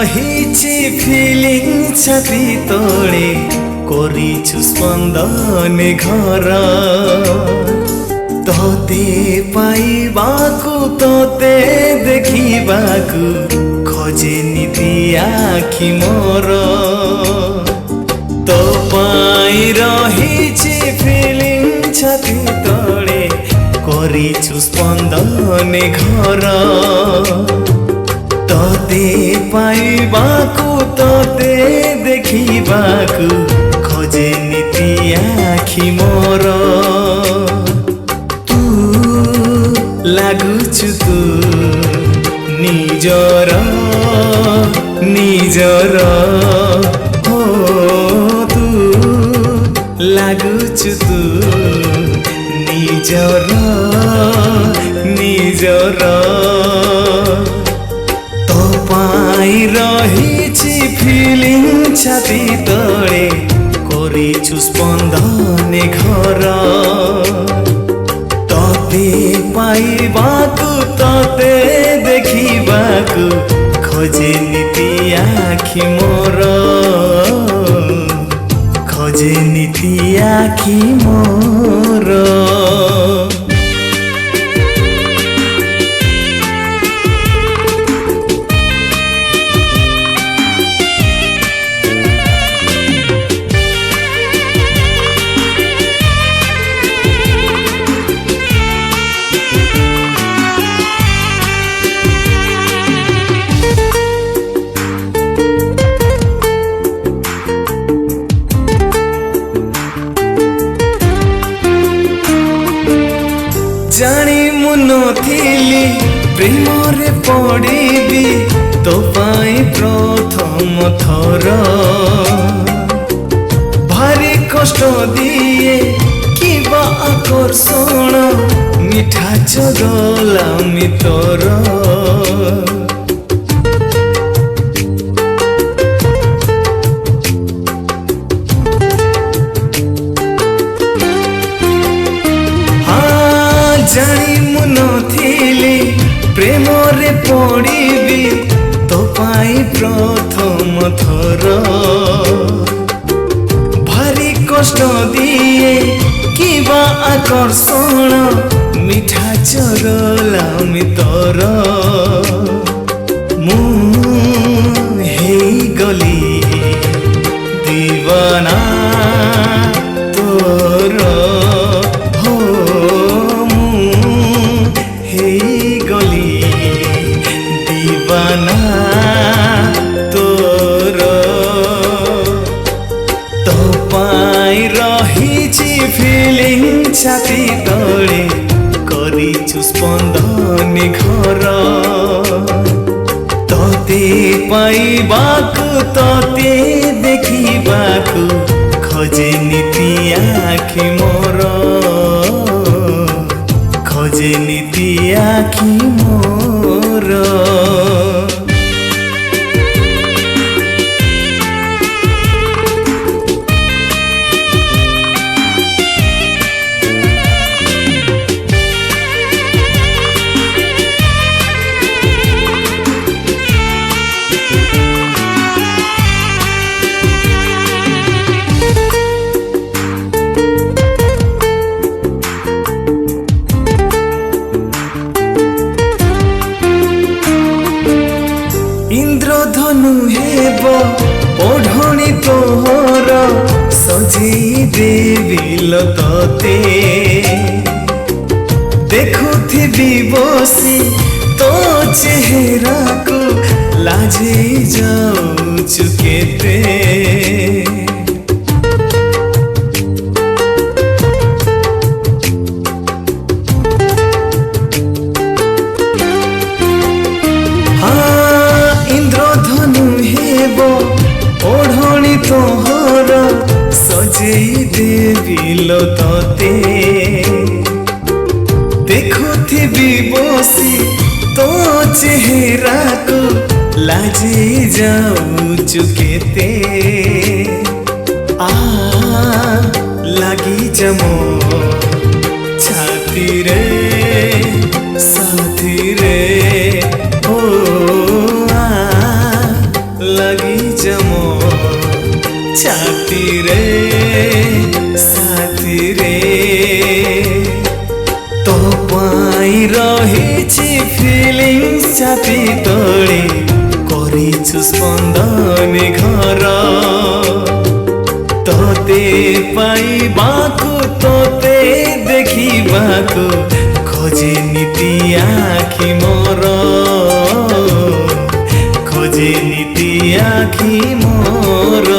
रहिछि फिलिङ छाती तळे करिछु स्पन्दन घर तोते पाइबाकु तोते देखिबाकु खोजे नीति आखि मोर तो पाई रहिछि फिलिङ छाती तळे करिछु स्पन्दन घर तोते पाइबाकु तोते देखिबाकु खोजे नीति आखि मोर तू लागुछु तू निजर निजर हो तू लागुछु तू निजर निजर तो पाई रहिछि फिलिङ छाती तळे करिछु स्पन्दन घर तोते पाइबाकु तोते देखिबाकु खोजे नीति आखि मोर खोजे नीति आखि मोर जानी मुनथिली प्रेम रे पड़ीबी तो पाई प्रथम थर भारी कष्ट दिए किबा आकर्षण मिठा चगला मितर जानी मुनथिली प्रेम रे पड़ीबी तो पाई प्रथम थर भारी कष्ट दिए किबा आकर्षण मिठा चगला मितर मु हेई गली दीवाना तोर तोर तो पाई रहिछि फिलिङ छाती तळे करिछु स्पन्दन घर तोते पाइबाकु तोते देखिबाकु खोजे नीति आखि मोर खोजे नीति आखि मोर इंद्रधनु हेब ओढ़णी तोहर सजेई देवी लतते देखुथिबी बसी तो चेहरा को लाजे जाऊछु केते ओढ़णी तोहर सजेई देवी लतते देखुथिबी बसी तो चेहरा को लाजे जाऊछु केते लागी जमो छाती रे साथी रे ओ तो पाई रहिछि फिलिंग्स छाती तळे करिछु स्पंदन घर तोते पाइबाकु तोते देखिबाकु खोजे नीति आखि मोर खोजे नीति आखि मोर।